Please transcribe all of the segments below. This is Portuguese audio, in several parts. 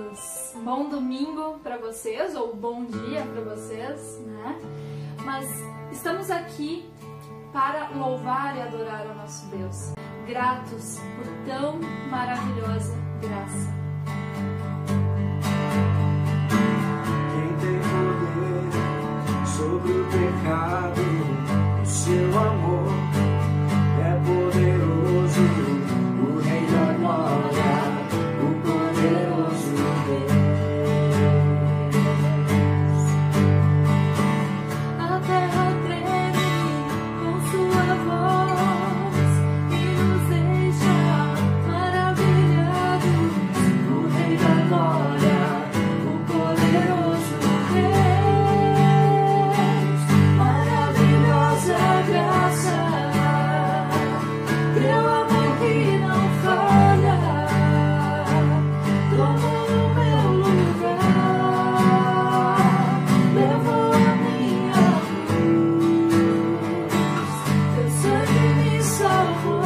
queridos, bom domingo para vocês, ou bom dia para vocês, né? Mas estamos aqui para louvar e adorar ao nosso Deus, gratos por tão maravilhosa graça. Quem tem poder sobre o pecado, o seu amor é poderoso, o Rei da glória, o poderoso Deus. A terra treme com sua voz e nos deixa maravilhados. O Rei da glória, o poderoso Deus. Maravilhosa graça, teu amor que não falha, tomou o meu lugar, levou a minha cruz, teu sangue me salvou,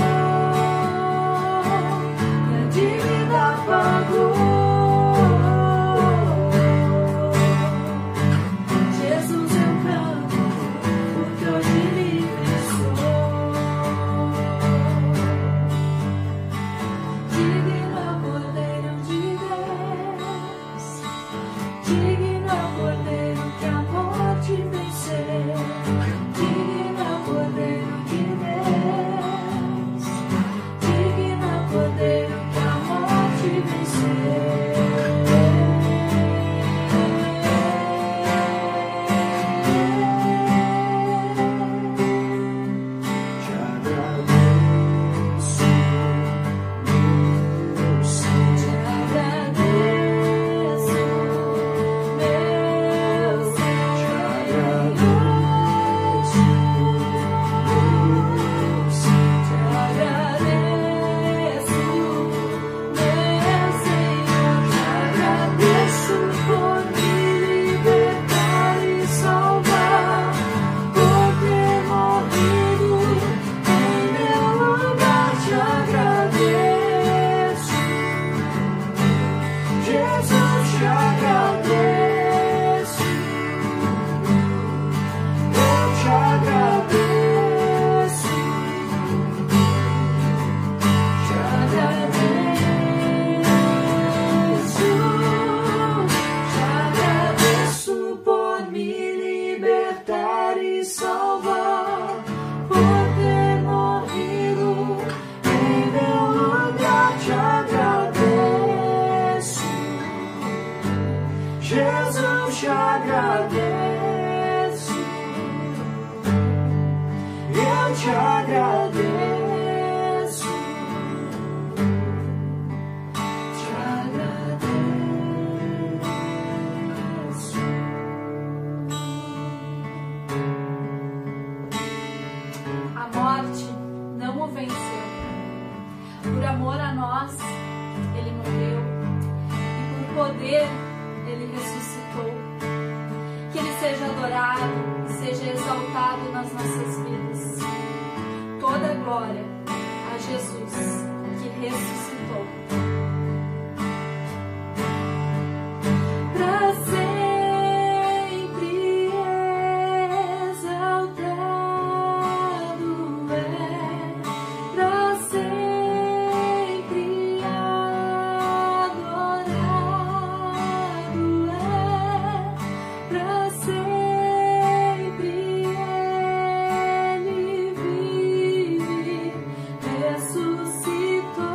minha dívida pagou. Jesus, eu canto, porque hoje livre sou. Digno é o Cordeiro de Deus, digno é o Cordeiro que a morte venceu, digno é o Cordeiro de Deus, digno é o Cordeiro que a morte venceu. Te agradeço, meu Senhor. Te agradeço, meu Senhor. Te agradeço, meu Senhor. Te agradeço por me libertar e salvar, por ter morrido em meu lugar. Te agradeço, Jesus, te agradeço, eu te agradeço, te agradeço por me libertar e salvar, por ter morrido em meu lugar. Te agradeço, Jesus, te agradeço, eu te agradeço, te agradeço. A morte não o venceu. Por amor a nós, ele morreu. E por poder, ele ressuscitou. Que ele seja adorado e seja exaltado nas nossas vidas. Toda glória a Jesus, que ressuscitou. Pra sempre exaltado é, pra sempre adorado é, pra sempre ele vive, ressuscitou.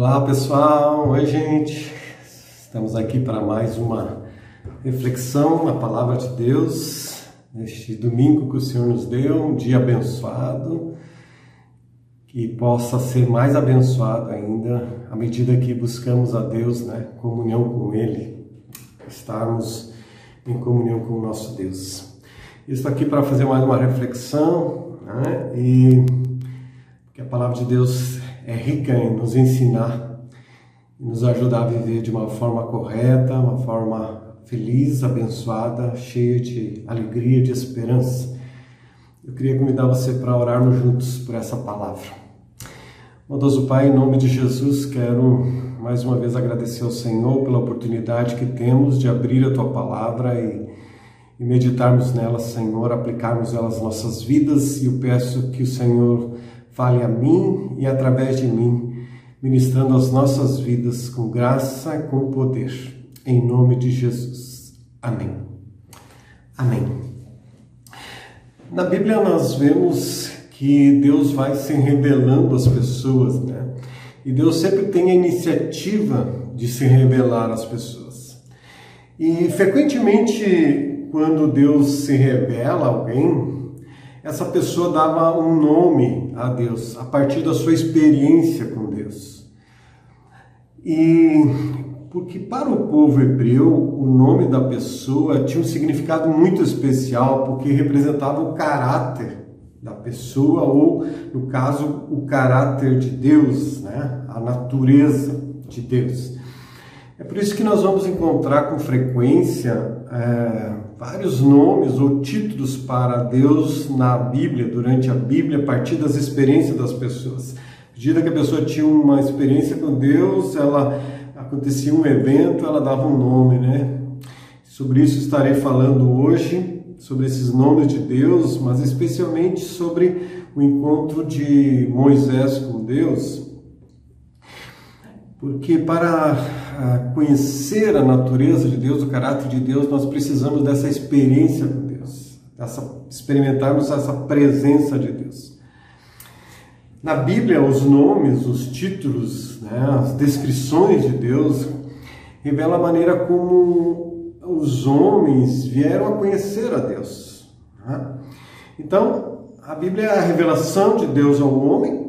Olá pessoal, oi gente, estamos aqui para mais uma reflexão na Palavra de Deus, neste domingo que o Senhor nos deu, um dia abençoado, que possa ser mais abençoado ainda à medida que buscamos a Deus, né, comunhão com Ele, estarmos em comunhão com o nosso Deus. Estou aqui para fazer mais uma reflexão, né, e que a Palavra de Deus é rica em nos ensinar e nos ajudar a viver de uma forma correta, uma forma feliz, abençoada, cheia de alegria, de esperança. Eu queria convidar você para orarmos juntos por essa palavra. Bondoso Pai, em nome de Jesus, quero mais uma vez agradecer ao Senhor pela oportunidade que temos de abrir a Tua palavra e meditarmos nela, Senhor, aplicarmos ela às nossas vidas, e eu peço que o Senhor fale a mim e através de mim, ministrando as nossas vidas com graça e com poder. Em nome de Jesus. Amém. Amém. Na Bíblia nós vemos que Deus vai se revelando às pessoas, né? E Deus sempre tem a iniciativa de se revelar às pessoas. E frequentemente, quando Deus se revela a alguém, essa pessoa dava um nome a Deus, a partir da sua experiência com Deus. E porque para o povo hebreu, o nome da pessoa tinha um significado muito especial, porque representava o caráter da pessoa, ou, no caso, o caráter de Deus, né? A natureza de Deus. É por isso que nós vamos encontrar com frequência vários nomes ou títulos para Deus na Bíblia, durante a Bíblia, a partir das experiências das pessoas. À medida que a pessoa tinha uma experiência com Deus, acontecia um evento, ela dava um nome, né? Sobre isso estarei falando hoje, sobre esses nomes de Deus, mas especialmente sobre o encontro de Moisés com Deus. Porque para conhecer a natureza de Deus, o caráter de Deus, nós precisamos dessa experiência com Deus, experimentarmos essa presença de Deus. Na Bíblia, os nomes, os títulos, né, as descrições de Deus revelam a maneira como os homens vieram a conhecer a Deus, né? Então, a Bíblia é a revelação de Deus ao homem.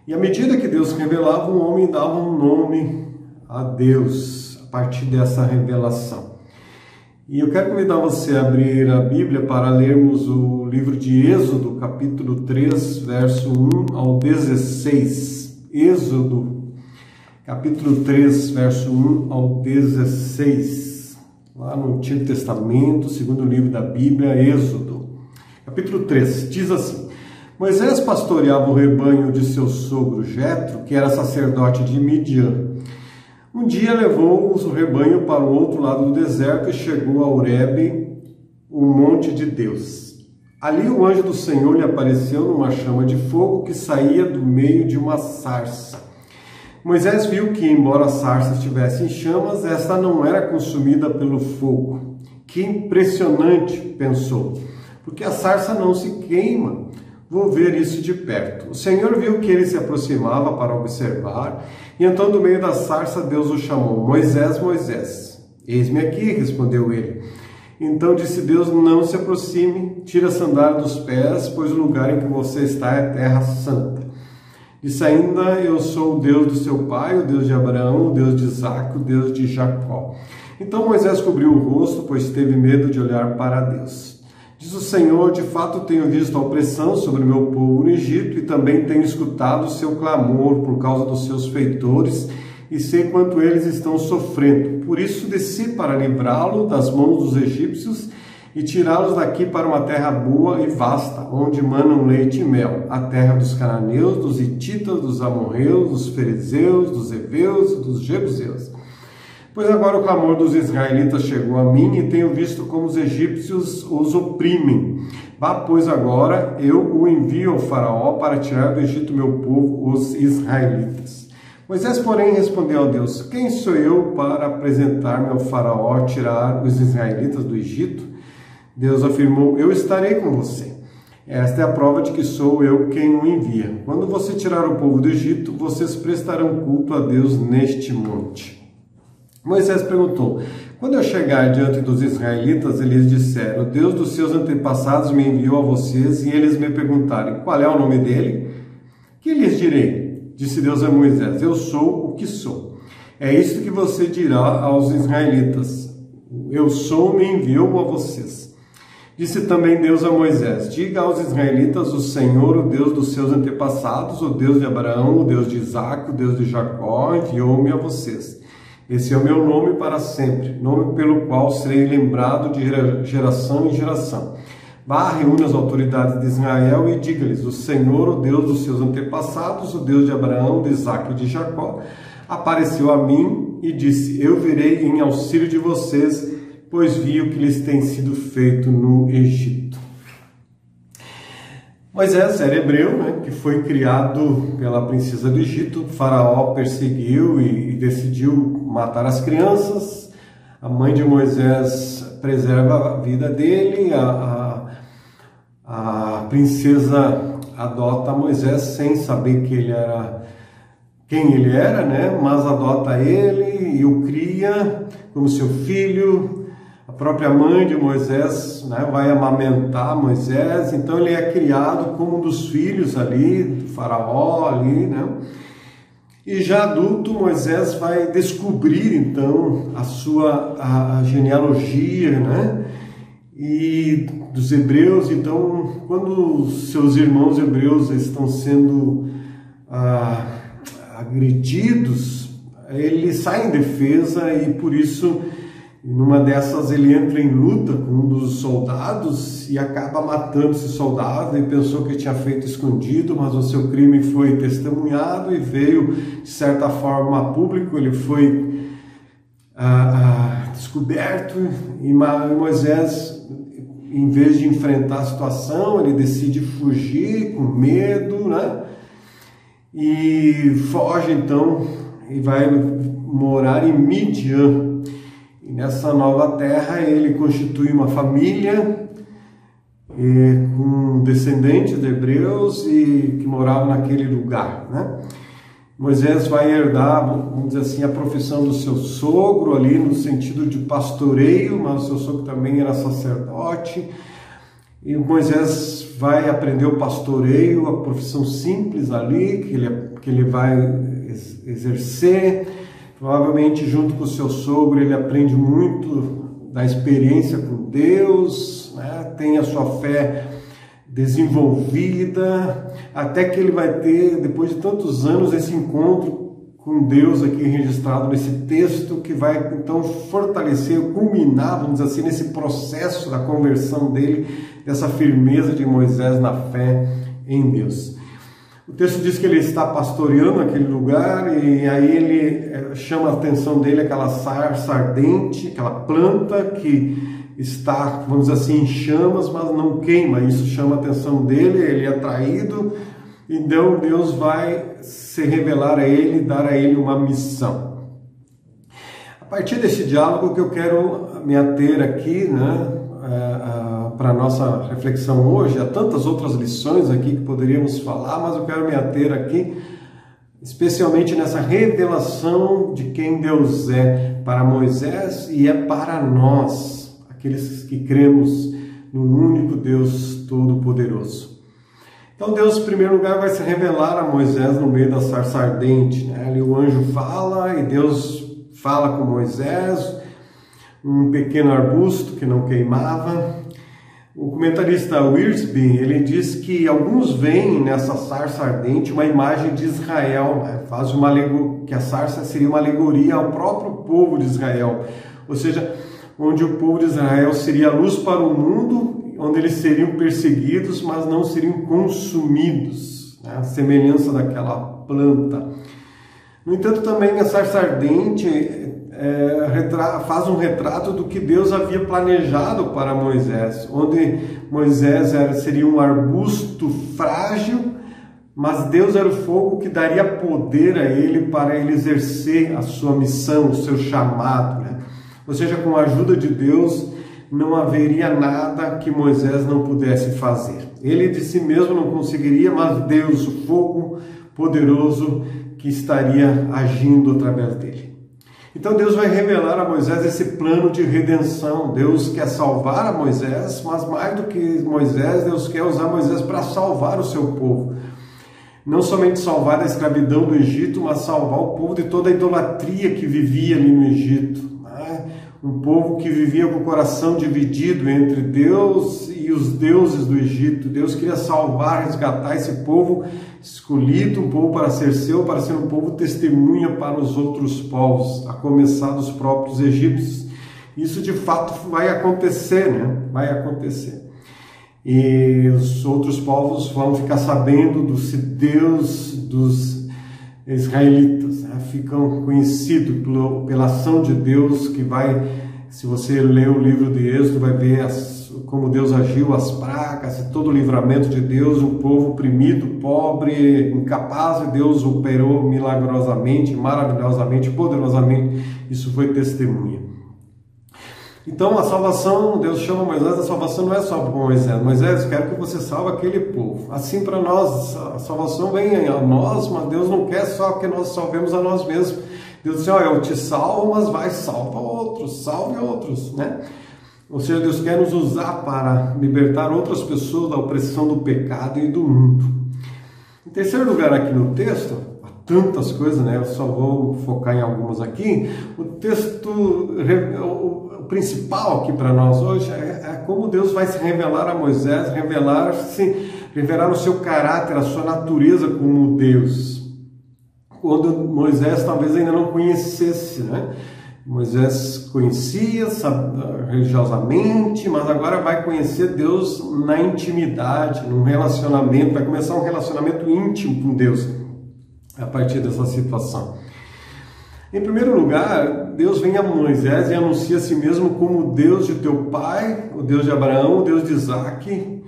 E à medida que Deus revelava, o homem dava um nome a Deus, a partir dessa revelação. E eu quero convidar você a abrir a Bíblia para lermos o livro de Êxodo, capítulo 3, verso 1 ao 16. Êxodo, capítulo 3, verso 1 ao 16. Lá no Antigo Testamento, segundo livro da Bíblia, Êxodo. Capítulo 3, diz assim: Moisés pastoreava o rebanho de seu sogro Jetro, que era sacerdote de Midian. Um dia levou o rebanho para o outro lado do deserto e chegou a Horebe, o monte de Deus. Ali o anjo do Senhor lhe apareceu numa chama de fogo que saía do meio de uma sarça. Moisés viu que, embora a sarça estivesse em chamas, esta não era consumida pelo fogo. Que impressionante, pensou, porque a sarça não se queima. Vou ver isso de perto. O Senhor viu que ele se aproximava para observar, e então do meio da sarça Deus o chamou: Moisés, Moisés. Eis-me aqui, respondeu ele. Então disse Deus: não se aproxime, tira a sandália dos pés, pois o lugar em que você está é terra santa. Disse ainda: eu sou o Deus do seu pai, o Deus de Abraão, o Deus de Isaque, o Deus de Jacó. Então Moisés cobriu o rosto, pois teve medo de olhar para Deus. Diz o Senhor: de fato tenho visto a opressão sobre o meu povo no Egito e também tenho escutado o seu clamor por causa dos seus feitores e sei quanto eles estão sofrendo. Por isso desci para livrá-lo das mãos dos egípcios e tirá-los daqui para uma terra boa e vasta, onde manam leite e mel, a terra dos cananeus, dos hititas, dos amorreus, dos ferezeus, dos heveus e dos jebuseus. Pois agora o clamor dos israelitas chegou a mim e tenho visto como os egípcios os oprimem. Vá, pois agora eu o envio ao faraó para tirar do Egito meu povo, os israelitas. Moisés, porém, respondeu a Deus: quem sou eu para apresentar-me ao faraó, tirar os israelitas do Egito? Deus afirmou: eu estarei com você. Esta é a prova de que sou eu quem o envia. Quando você tirar o povo do Egito, vocês prestarão culto a Deus neste monte. Moisés perguntou: quando eu chegar diante dos israelitas, eles disseram: o Deus dos seus antepassados me enviou a vocês, e eles me perguntarem: qual é o nome dele? Que lhes direi? Disse Deus a Moisés: eu sou o que sou. É isto que você dirá aos israelitas: eu sou, me enviou a vocês. Disse também Deus a Moisés: diga aos israelitas: o Senhor, o Deus dos seus antepassados, o Deus de Abraão, o Deus de Isaque, o Deus de Jacó, enviou-me a vocês. Esse é o meu nome para sempre, nome pelo qual serei lembrado de geração em geração. Vá, reúna as autoridades de Israel e diga-lhes: o Senhor, o Deus dos seus antepassados, o Deus de Abraão, de Isaque e de Jacó, apareceu a mim e disse: eu virei em auxílio de vocês, pois vi o que lhes tem sido feito no Egito. Moisés era hebreu, que foi criado pela princesa do Egito. O faraó perseguiu e decidiu matar as crianças. A mãe de Moisés preserva a vida dele. A princesa adota Moisés sem saber quem ele era, mas adota ele e o cria como seu filho. A própria mãe de Moisés vai amamentar Moisés, então ele é criado como um dos filhos ali, do faraó ali, E já adulto, Moisés vai descobrir então a genealogia, e dos hebreus. Então, quando os seus irmãos hebreus estão sendo agredidos, ele sai em defesa e por isso, numa dessas, ele entra em luta com um dos soldados e acaba matando esse soldado. Ele pensou que tinha feito escondido, mas o seu crime foi testemunhado e veio, de certa forma, a público. Ele foi descoberto e Moisés, em vez de enfrentar a situação, ele decide fugir com medo, e foge então e vai morar em Midian. E nessa nova terra ele constitui uma família com descendentes de hebreus e que moravam naquele lugar, Moisés vai herdar, vamos dizer assim, a profissão do seu sogro ali, no sentido de pastoreio, mas o seu sogro também era sacerdote. E Moisés vai aprender o pastoreio, a profissão simples ali, que ele vai exercer. Provavelmente, junto com o seu sogro, ele aprende muito da experiência com Deus, tem a sua fé desenvolvida, até que ele vai ter, depois de tantos anos, esse encontro com Deus aqui registrado nesse texto, que vai então fortalecer, culminar, vamos dizer assim, nesse processo da conversão dele, dessa firmeza de Moisés na fé em Deus. O texto diz que ele está pastoreando aquele lugar e aí ele chama a atenção dele aquela sarça ardente, aquela planta que está, vamos dizer assim, em chamas, mas não queima. Isso chama a atenção dele, ele é atraído, então Deus vai se revelar a ele, dar a ele uma missão. A partir desse diálogo que eu quero me ater aqui, para a nossa reflexão hoje, há tantas outras lições aqui que poderíamos falar, mas eu quero me ater aqui, especialmente nessa revelação de quem Deus é para Moisés e é para nós, aqueles que cremos no único Deus Todo-Poderoso. Então Deus, em primeiro lugar, vai se revelar a Moisés no meio da sarça ardente. Ali o anjo fala e Deus fala com Moisés, um pequeno arbusto que não queimava. O comentarista Wiersbe, ele diz que alguns veem nessa sarça ardente uma imagem de Israel, faz que a sarça seria uma alegoria ao próprio povo de Israel, ou seja, onde o povo de Israel seria a luz para o mundo, onde eles seriam perseguidos, mas não seriam consumidos, a semelhança daquela planta. No entanto, também a sarça ardente faz um retrato do que Deus havia planejado para Moisés, onde Moisés seria um arbusto frágil, mas Deus era o fogo que daria poder a ele para ele exercer a sua missão, o seu chamado. Ou seja, com a ajuda de Deus, não haveria nada que Moisés não pudesse fazer. Ele de si mesmo não conseguiria, mas Deus, o fogo poderoso que estaria agindo através dele. Então Deus vai revelar a Moisés esse plano de redenção. Deus quer salvar a Moisés, mas mais do que Moisés, Deus quer usar Moisés para salvar o seu povo. Não somente salvar da escravidão do Egito, mas salvar o povo de toda a idolatria que vivia ali no Egito. Um povo que vivia com o coração dividido entre Deus e os deuses do Egito. Deus queria salvar, resgatar esse povo escolhido, um povo para ser seu, para ser um povo testemunha para os outros povos, a começar dos próprios egípcios. Isso de fato vai acontecer, né? Vai acontecer. E os outros povos vão ficar sabendo do Deus dos israelitas, né? Ficam conhecidos pela ação de Deus que vai, se você ler o livro de Êxodo, vai ver como Deus agiu, as pragas, todo o livramento de Deus, um povo oprimido, pobre, incapaz, e Deus operou milagrosamente, maravilhosamente, poderosamente, isso foi testemunha. Então a salvação, Deus chama Moisés, a salvação não é só para Moisés. Moisés, quero que você salve aquele povo. Assim para nós, a salvação vem a nós, mas Deus não quer só que nós salvemos a nós mesmos. Deus diz, eu te salvo, mas vai, salve outros, né? Ou seja, Deus quer nos usar para libertar outras pessoas da opressão do pecado e do mundo. Em terceiro lugar aqui no texto, tantas coisas, né? Eu só vou focar em algumas aqui. O texto, o principal aqui para nós hoje é como Deus vai se revelar a Moisés, revelar o seu caráter, a sua natureza como Deus. Quando Moisés talvez ainda não conhecesse, né? Moisés conhecia religiosamente, mas agora vai conhecer Deus na intimidade, num relacionamento, vai começar um relacionamento íntimo com Deus a partir dessa situação. Em primeiro lugar, Deus vem a Moisés e anuncia a si mesmo como o Deus de teu pai, o Deus de Abraão, o Deus de Isaac,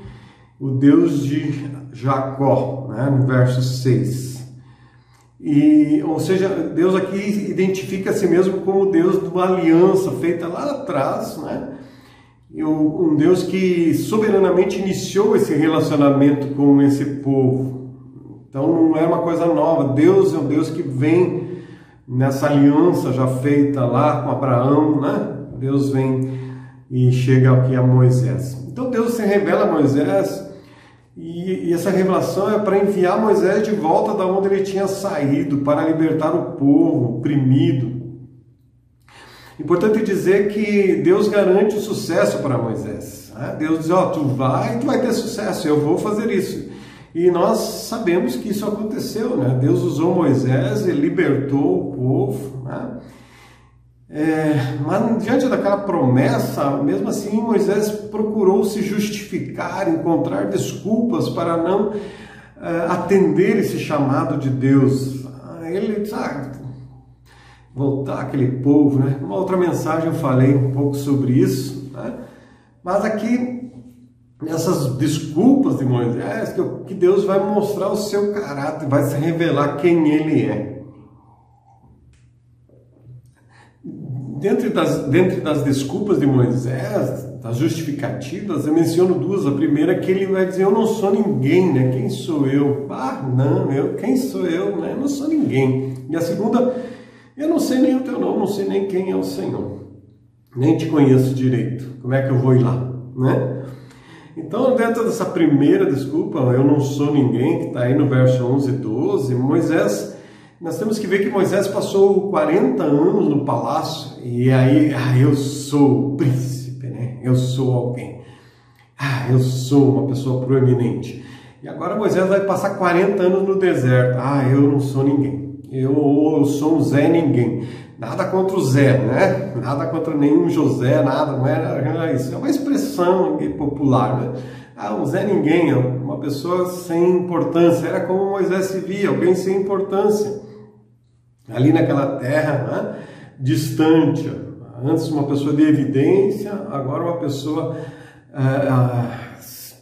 o Deus de Jacó, né? No verso 6. Ou seja, Deus aqui identifica a si mesmo como o Deus de uma aliança feita lá atrás, né? E um Deus que soberanamente iniciou esse relacionamento com esse povo. Então não é uma coisa nova. Deus é um Deus que vem nessa aliança já feita lá com Abraão, né? Deus vem e chega aqui a Moisés. Então Deus se revela a Moisés e essa revelação é para enviar Moisés de volta da onde ele tinha saído, para libertar o povo oprimido. Importante dizer que Deus garante o sucesso para Moisés, né? Deus diz, tu vai ter sucesso, eu vou fazer isso. E nós sabemos que isso aconteceu, né? Deus usou Moisés, ele libertou o povo, né? Mas diante daquela promessa, mesmo assim, Moisés procurou se justificar, encontrar desculpas para não atender esse chamado de Deus. Ele disse, voltar aquele povo, né? Uma outra mensagem eu falei um pouco sobre isso, né? Mas aqui, nessas desculpas de Moisés, que Deus vai mostrar o seu caráter, vai se revelar quem ele é. Dentre das desculpas de Moisés, das justificativas, eu menciono duas. A primeira é que ele vai dizer, eu não sou ninguém, né? Quem sou eu? Quem sou eu? Né? Eu não sou ninguém. E a segunda, eu não sei nem o teu nome, não sei nem quem é o Senhor. Nem te conheço direito. Como é que eu vou ir lá? Né? Então, dentro dessa primeira desculpa, eu não sou ninguém, que está aí no verso 11 e 12, nós temos que ver que Moisés passou 40 anos no palácio, e aí, eu sou o príncipe, né? Eu sou alguém. Eu sou uma pessoa proeminente. E agora Moisés vai passar 40 anos no deserto. Eu não sou ninguém. Eu sou um Zé Ninguém. Nada contra o Zé, né? Nada contra nenhum José, nada, não é isso. É uma expressão popular, né? Um Zé Ninguém, uma pessoa sem importância. Era como Moisés se via, alguém sem importância. Ali naquela terra, né? Distante. Antes uma pessoa de evidência, agora uma pessoa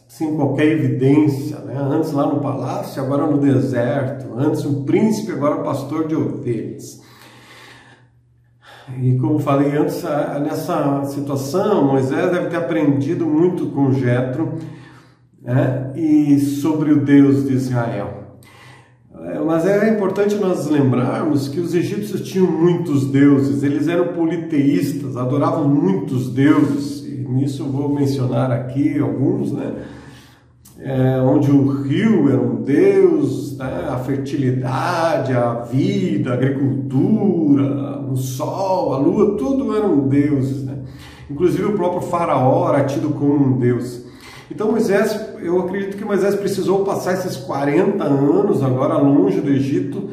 sem qualquer evidência, né? Antes lá no palácio, agora no deserto. Antes um príncipe, agora um pastor de ovelhas. E como falei antes, nessa situação, Moisés deve ter aprendido muito com Jetro, né, e sobre o Deus de Israel. Mas é importante nós lembrarmos que os egípcios tinham muitos deuses, eles eram politeístas, adoravam muitos deuses, e nisso eu vou mencionar aqui alguns, né? Onde o rio era um deus, né? A fertilidade, a vida, a agricultura, o sol, a lua, tudo eram deuses, né? Inclusive o próprio faraó era tido como um deus. Então Moisés, eu acredito que Moisés precisou passar esses 40 anos agora longe do Egito.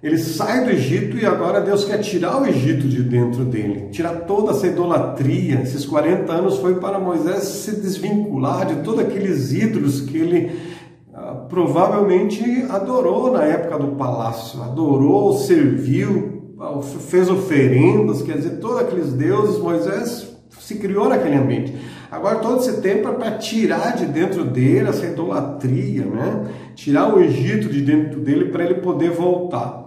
Ele sai do Egito e agora Deus quer tirar o Egito de dentro dele, tirar toda essa idolatria. Esses 40 anos foi para Moisés se desvincular de todos aqueles ídolos que ele provavelmente adorou na época do palácio, adorou, serviu, fez oferendas, quer dizer, todos aqueles deuses, Moisés se criou naquele ambiente. Agora todo esse tempo é para tirar de dentro dele essa idolatria, né? Tirar o Egito de dentro dele para ele poder voltar.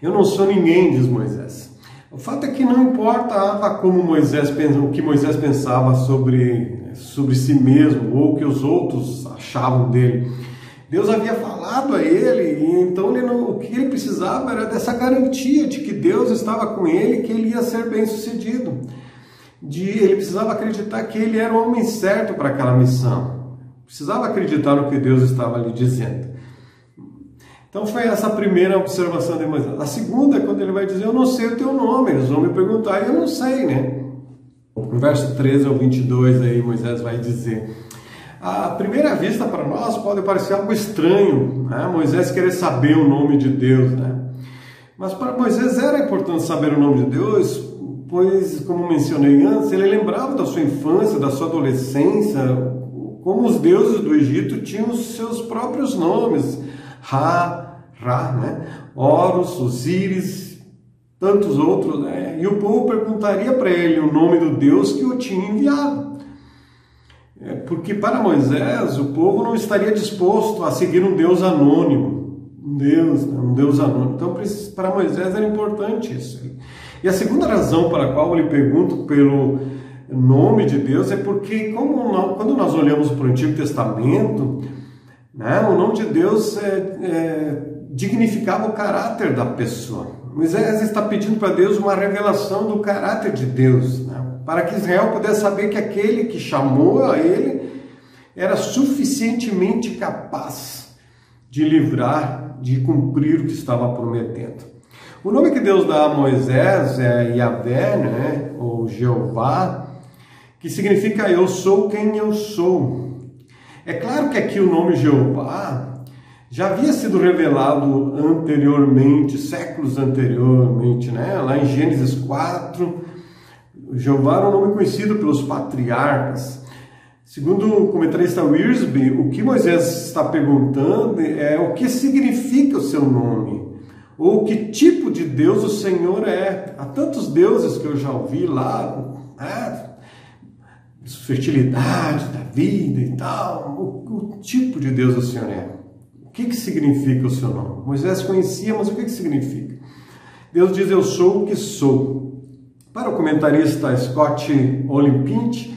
Eu não sou ninguém, diz Moisés. O fato é que não importa como Moisés pensa, o que Moisés pensava sobre si mesmo ou o que os outros achavam dele. Deus havia falado a ele, e então o que ele precisava era dessa garantia de que Deus estava com ele, que ele ia ser bem sucedido. Ele precisava acreditar que ele era o homem certo para aquela missão. Precisava acreditar no que Deus estava lhe dizendo. Então foi essa a primeira observação de Moisés. A segunda é quando ele vai dizer, eu não sei o teu nome. Eles vão me perguntar e eu não sei, né? No verso 13 ao 22 aí Moisés vai dizer, à primeira vista para nós pode parecer algo estranho, né? Moisés querer saber o nome de Deus, né? Mas para Moisés era importante saber o nome de Deus, pois, como mencionei antes, ele lembrava da sua infância, da sua adolescência, como os deuses do Egito tinham os seus próprios nomes, Ra, né? Horus, Osíris, tantos outros, né? E o povo perguntaria para ele o nome do Deus que o tinha enviado. Porque para Moisés, o povo não estaria disposto a seguir um Deus anônimo, um Deus anônimo. Então, para Moisés era importante isso. E a segunda razão para a qual eu lhe pergunto pelo nome de Deus é porque, quando nós olhamos para o Antigo Testamento, né, o nome de Deus dignificava o caráter da pessoa. Moisés está pedindo para Deus uma revelação do caráter de Deus, né, para que Israel pudesse saber que aquele que chamou a ele era suficientemente capaz de livrar, de cumprir o que estava prometendo. O nome que Deus dá a Moisés é Yahvé, né, ou Jeová, que significa eu sou quem eu sou. É claro que aqui o nome Jeová já havia sido revelado anteriormente, séculos anteriormente, né? Lá em Gênesis 4, Jeová era um nome conhecido pelos patriarcas. Segundo o comentarista Wiersbe, o que Moisés está perguntando é o que significa o seu nome, ou que tipo de Deus o Senhor é. Há tantos deuses que eu já ouvi lá, fertilidade da vida e tal. O tipo de Deus o Senhor é? O que significa o seu nome? Moisés conhecia, mas o que significa? Deus diz, eu sou o que sou. Para o comentarista Scott Olimpint,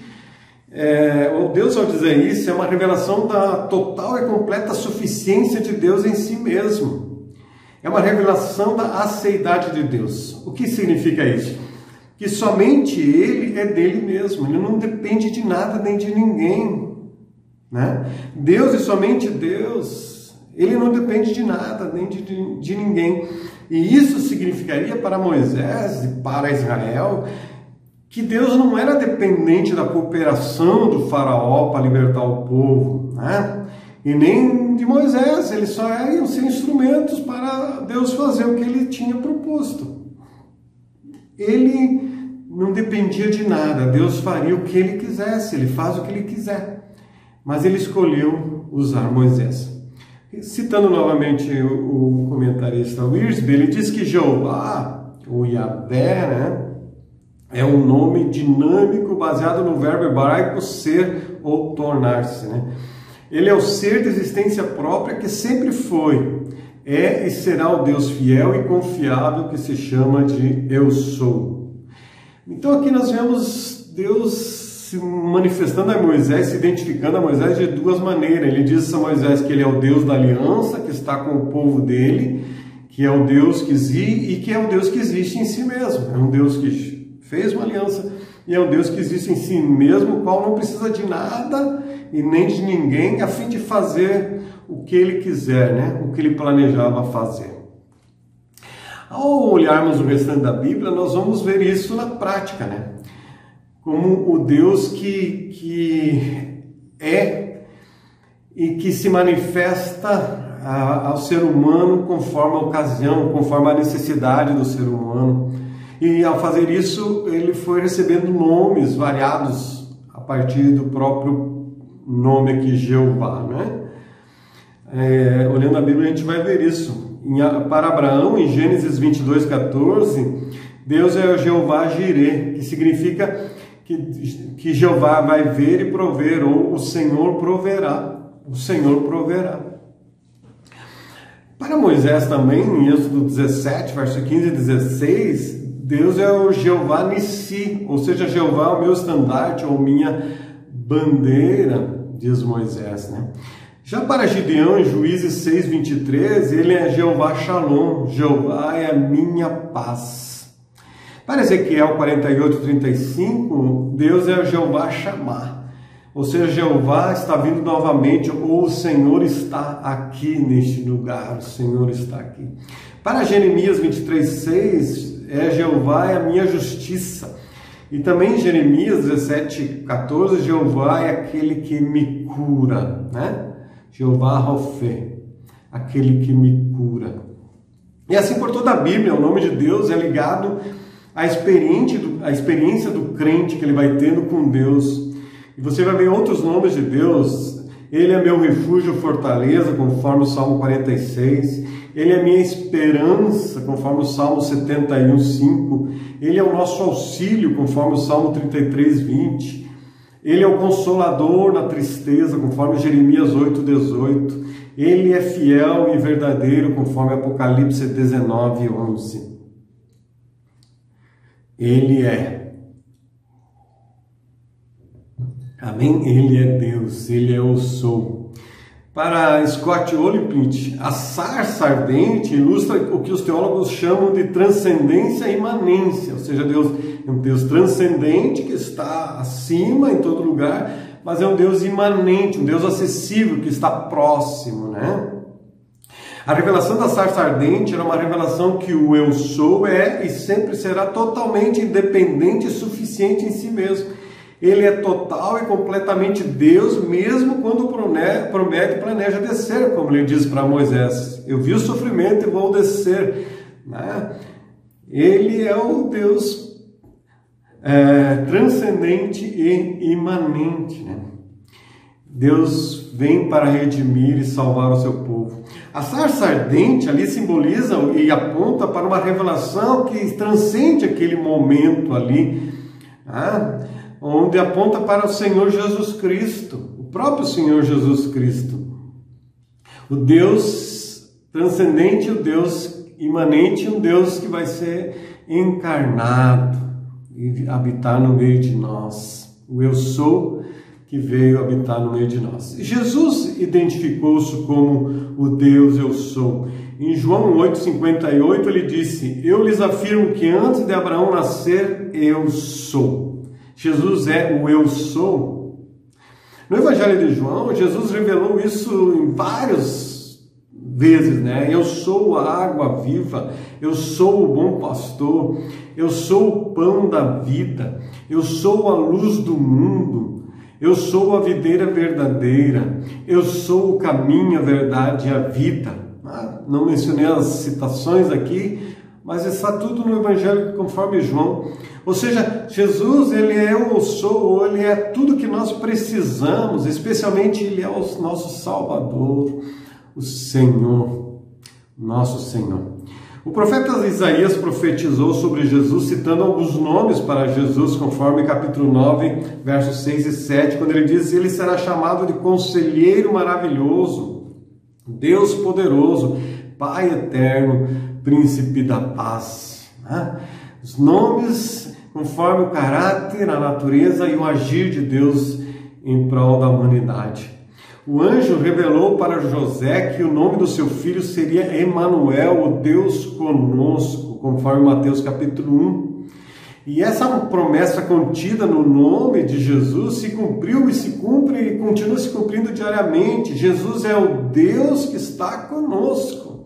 Deus, ao dizer isso, é uma revelação da total e completa suficiência de Deus em si mesmo. É uma revelação da aceidade de Deus. O que significa isso? Que somente Ele é dele mesmo, Ele não depende de nada nem de ninguém, né? Deus e somente Deus, Ele não depende de nada nem de ninguém. E isso significaria para Moisés e para Israel que Deus não era dependente da cooperação do faraó para libertar o povo, né? E nem de Moisés, eles só iam ser instrumentos para Deus fazer o que Ele tinha proposto. Ele não dependia de nada, Deus faria o que Ele quisesse, Ele faz o que Ele quiser. Mas Ele escolheu usar Moisés. Citando novamente o comentarista Wiersbe, ele diz que Jeová, ou Yahvé, né, é um nome dinâmico baseado no verbo hebraico ser ou tornar-se, né? Ele é o ser de existência própria que sempre foi, é e será o Deus fiel e confiável que se chama de Eu Sou. Então aqui nós vemos Deus se manifestando a Moisés, se identificando a Moisés de duas maneiras. Ele diz a Moisés que ele é o Deus da aliança, que está com o povo dele, que é o Deus que existe e que é o Deus que existe em si mesmo. É um Deus que fez uma aliança e é um Deus que existe em si mesmo, o qual não precisa de nada e nem de ninguém a fim de fazer o que ele quiser, né? O que ele planejava fazer. Ao olharmos o restante da Bíblia, nós vamos ver isso na prática, né? Como o Deus que é e que se manifesta ao ser humano conforme a ocasião, conforme a necessidade do ser humano. E ao fazer isso, ele foi recebendo nomes variados a partir do próprio nome aqui, Jeová, né? Olhando a Bíblia, a gente vai ver isso. Para Abraão, em Gênesis 22:14, Deus é o Jeová Jireh, que significa que Jeová vai ver e prover, ou o Senhor proverá. O Senhor proverá. Para Moisés também, em Êxodo 17, verso 15 e 16, Deus é o Jeová Nissi, ou seja, Jeová é o meu estandarte, ou minha bandeira, diz Moisés, né? Já para Gideão, em Juízes 6:23, ele é Jeová Shalom, Jeová é a minha paz. Para Ezequiel 48:35, Deus é o Jeová Shammah, ou seja, Jeová está vindo novamente, ou o Senhor está aqui neste lugar, o Senhor está aqui. Para Jeremias 23:6, Jeová é a minha justiça. E também em Jeremias 17:14, Jeová é aquele que me cura, né? Jeová Rofé, aquele que me cura. E assim por toda a Bíblia, o nome de Deus é ligado à experiência do crente que ele vai tendo com Deus. E você vai ver outros nomes de Deus. Ele é meu refúgio, fortaleza, conforme o Salmo 46. Ele é minha esperança, conforme o Salmo 71:5. Ele é o nosso auxílio, conforme o Salmo 33:20. Ele é o consolador na tristeza, conforme Jeremias 8:18. Ele é fiel e verdadeiro, conforme Apocalipse 19:11. Ele é. Amém? Ele é Deus, ele é o sou. Para Scott Oliphint, a sarça ardente ilustra o que os teólogos chamam de transcendência e imanência, ou seja, Deus é um Deus transcendente que está acima em todo lugar, mas é um Deus imanente, um Deus acessível que está próximo, né? A revelação da sarça ardente era uma revelação que o eu sou é e sempre será totalmente independente e suficiente em si mesmo. Ele é total e completamente Deus, mesmo quando promete e planeja descer, como ele diz para Moisés. Eu vi o sofrimento e vou descer, né? Ele é o Deus transcendente e imanente, né? Deus vem para redimir e salvar o seu povo. A sarça ardente ali simboliza e aponta para uma revelação que transcende aquele momento ali, né? Onde aponta para o Senhor Jesus Cristo, o próprio Senhor Jesus Cristo. O Deus transcendente, o Deus imanente, um Deus que vai ser encarnado e habitar no meio de nós. O eu sou que veio habitar no meio de nós. Jesus identificou-se como o Deus eu sou. Em João 8:58 ele disse: eu lhes afirmo que antes de Abraão nascer, eu sou. Jesus é o eu sou. No Evangelho de João, Jesus revelou isso em várias vezes, né? Eu sou a água viva, eu sou o bom pastor, eu sou o pão da vida, eu sou a luz do mundo, eu sou a videira verdadeira, eu sou o caminho, a verdade e a vida. Não mencionei as citações aqui, mas está tudo no Evangelho conforme João. Ou seja, Jesus, ele é o eu sou, ele é tudo que nós precisamos, especialmente ele é o nosso Salvador, o Senhor, nosso Senhor. O profeta Isaías profetizou sobre Jesus, citando alguns nomes para Jesus, conforme capítulo 9, versos 6 e 7, quando ele diz: ele será chamado de Conselheiro Maravilhoso, Deus Poderoso, Pai eterno, Príncipe da paz. Os nomes conforme o caráter, a natureza e o agir de Deus em prol da humanidade. O anjo revelou para José que o nome do seu filho seria Emanuel, o Deus conosco, conforme Mateus capítulo 1. E essa promessa contida no nome de Jesus se cumpriu e se cumpre e continua se cumprindo diariamente. Jesus é o Deus que está conosco,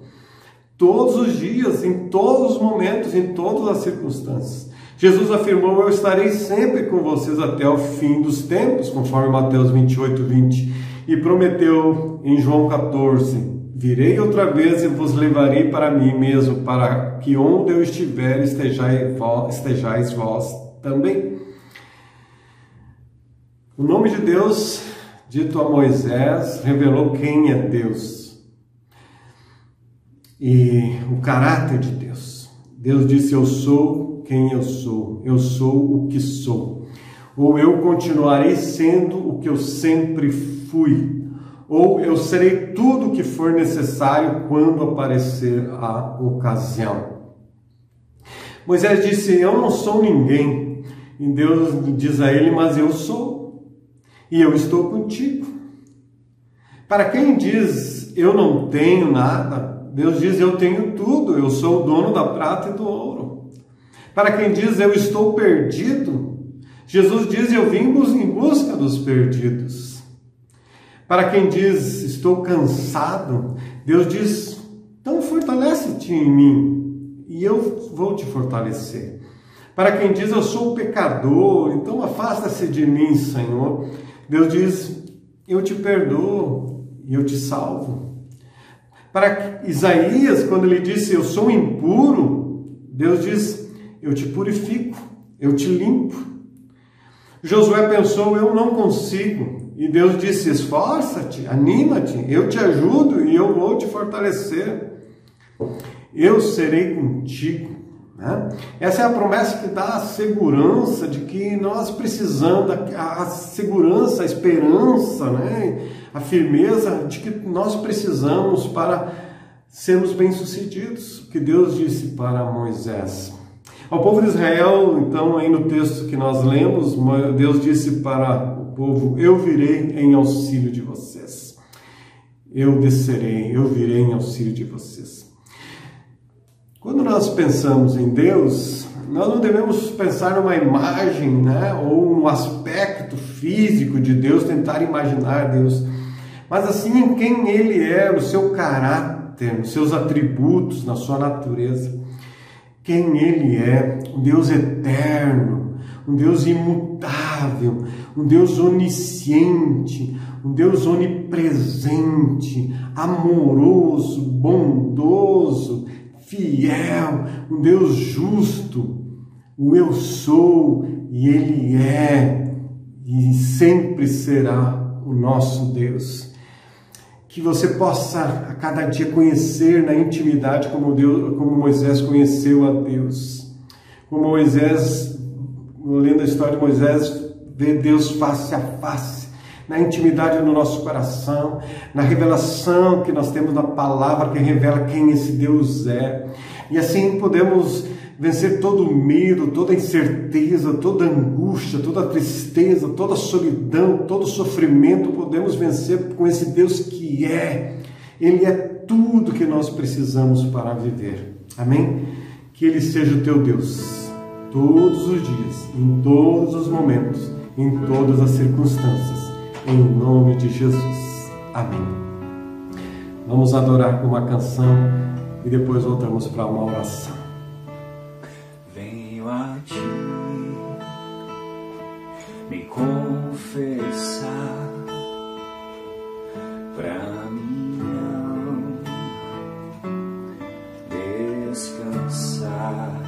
todos os dias, em todos os momentos, em todas as circunstâncias. Jesus afirmou: eu estarei sempre com vocês até o fim dos tempos, conforme Mateus 28, 20. E prometeu em João 14, virei outra vez e vos levarei para mim mesmo, para que onde eu estiver estejais vós também. O nome de Deus, dito a Moisés, revelou quem é Deus e o caráter de Deus. Deus disse: eu sou quem eu sou o que sou, ou eu continuarei sendo o que eu sempre fui, ou eu serei tudo o que for necessário quando aparecer a ocasião. Moisés disse: eu não sou ninguém. E Deus diz a ele: mas eu sou, e eu estou contigo. Para quem diz eu não tenho nada, Deus diz: eu tenho tudo, eu sou o dono da prata e do ouro. Para quem diz eu estou perdido, Jesus diz: eu vim em busca dos perdidos. Para quem diz estou cansado, Deus diz: então fortalece-te em mim e eu vou te fortalecer. Para quem diz eu sou pecador, então afasta-se de mim, Senhor, Deus diz: eu te perdoo e eu te salvo. Para Isaías, quando ele disse eu sou impuro, Deus diz: eu te purifico, eu te limpo. Josué pensou: eu não consigo. E Deus disse: esforça-te, anima-te, eu te ajudo e eu vou te fortalecer. Eu serei contigo. Essa é a promessa que dá a segurança de que nós precisamos, a segurança, a esperança, a firmeza de que nós precisamos para sermos bem-sucedidos, que Deus disse para Moisés. Ao povo de Israel, então, aí no texto que nós lemos, Deus disse para o povo: eu virei em auxílio de vocês. Eu descerei, eu virei em auxílio de vocês. Quando nós pensamos em Deus, nós não devemos pensar numa imagem, ou no aspecto físico de Deus, tentar imaginar Deus, mas assim em quem Ele é, no seu caráter, nos seus atributos, na sua natureza. Quem Ele é, um Deus eterno, um Deus imutável, um Deus onisciente, um Deus onipresente, amoroso, bondoso, fiel, um Deus justo, o eu sou, e Ele é, e sempre será o nosso Deus. Que você possa a cada dia conhecer na intimidade como Moisés conheceu a Deus. Como Moisés, lendo a história de Moisés, vê Deus face a face, na intimidade do nosso coração, na revelação que nós temos na palavra que revela quem esse Deus é. E assim podemos vencer todo o medo, toda a incerteza, toda a angústia, toda a tristeza, toda a solidão, todo o sofrimento. Podemos vencer com esse Deus que é. Ele é tudo que nós precisamos para viver. Amém? Que Ele seja o teu Deus, todos os dias, em todos os momentos, em todas as circunstâncias. Em nome de Jesus. Amém. Vamos adorar com uma canção e depois voltamos para uma oração. A ti me confessar, pra minha alma descansar.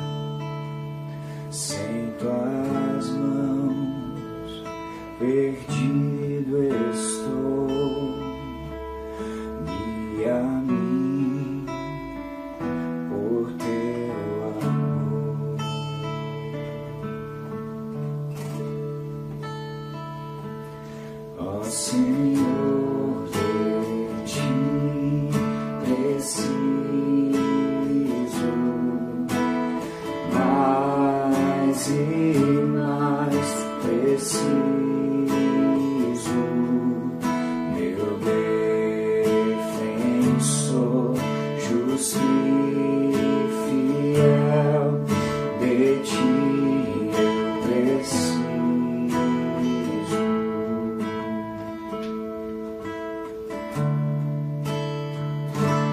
Sem tuas mãos perdido estou, guia a mim por teu amor. Ó Senhor, de ti preciso. mais e mais preciso, meu defensor, justo e fiel, de ti eu preciso.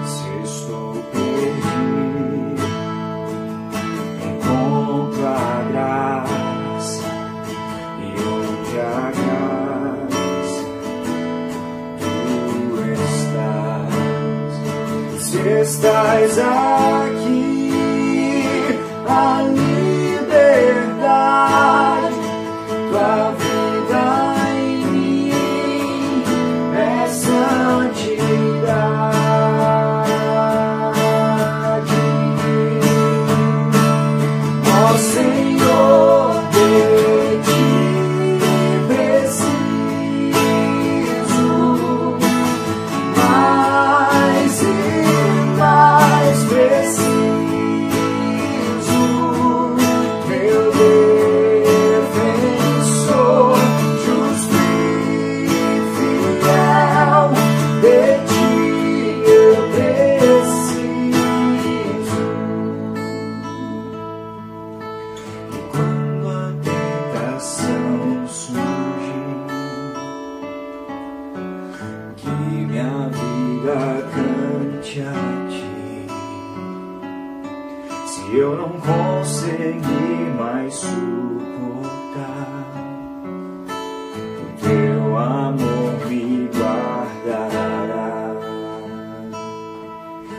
Se estou perdido, encontro a graça, e onde a graça tu estás. Se estás aqui, a liberdade, tua vida em mim é santidade. Ó Senhor, de ti preciso, mais e mais preciso, meu defensor, justo e fiel, de ti eu preciso. E quando a tentação surge, que minha vida cante a ti. Se eu não conseguir mais suportar, o teu amor me guardará.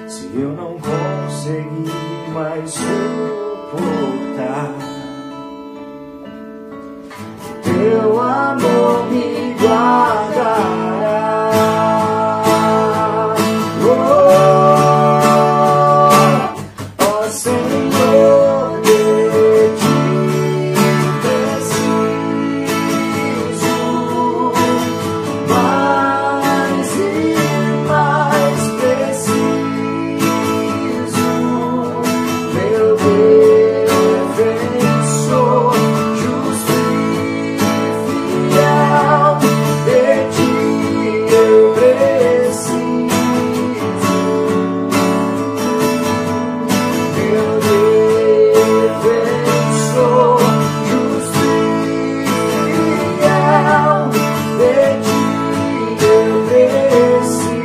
Se eu não conseguir mais suportar, o teu amor me guardará. Ó Senhor, de ti preciso, mais e mais preciso, meu defensor, justo e fiel, de ti eu preciso. Meu defensor, justo e fiel, de ti eu preciso.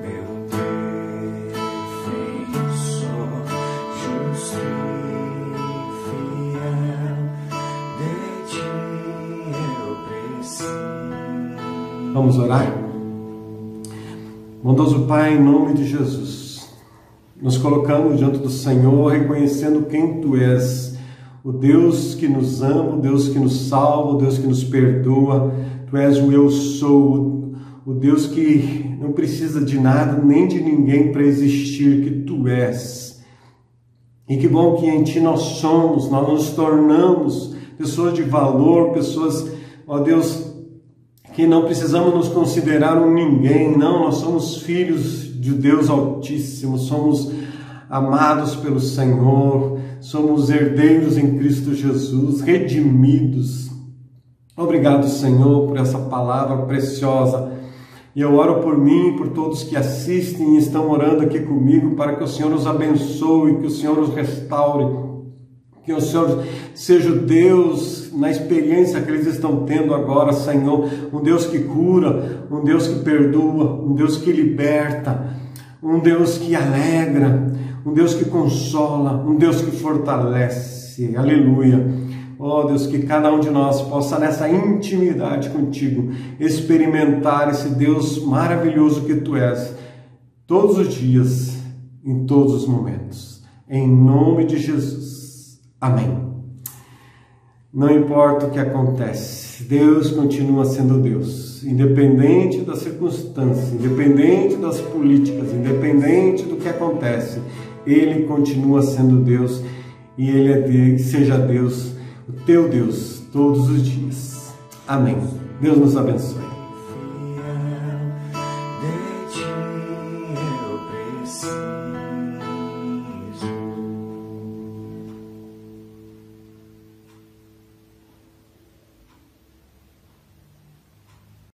Meu defensor, justo e fiel, de ti eu preciso. Vamos orar? Bondoso Pai, em nome de Jesus, nos colocamos diante do Senhor, reconhecendo quem Tu és, o Deus que nos ama, o Deus que nos salva, o Deus que nos perdoa. Tu és o Eu Sou, o Deus que não precisa de nada nem de ninguém para existir, que Tu és. E que bom que em Ti nós somos, nós nos tornamos pessoas de valor, pessoas, ó Deus, que não precisamos nos considerar um ninguém, não, nós somos filhos de Deus Altíssimo, somos amados pelo Senhor, somos herdeiros em Cristo Jesus, redimidos. Obrigado, Senhor, por essa palavra preciosa. E eu oro por mim, por todos que assistem e estão orando aqui comigo, para que o Senhor os abençoe, que o Senhor os restaure, que o Senhor seja o Deus na experiência que eles estão tendo agora, Senhor, um Deus que cura, um Deus que perdoa, um Deus que liberta, um Deus que alegra, um Deus que consola, um Deus que fortalece. Aleluia. Ó Deus, que cada um de nós possa nessa intimidade contigo experimentar esse Deus maravilhoso que Tu és, todos os dias, em todos os momentos. Em nome de Jesus. Amém. Não importa o que acontece, Deus continua sendo Deus, independente das circunstâncias, independente das políticas, independente do que acontece, Ele continua sendo Deus e Ele seja Deus, o teu Deus, todos os dias. Amém. Deus nos abençoe.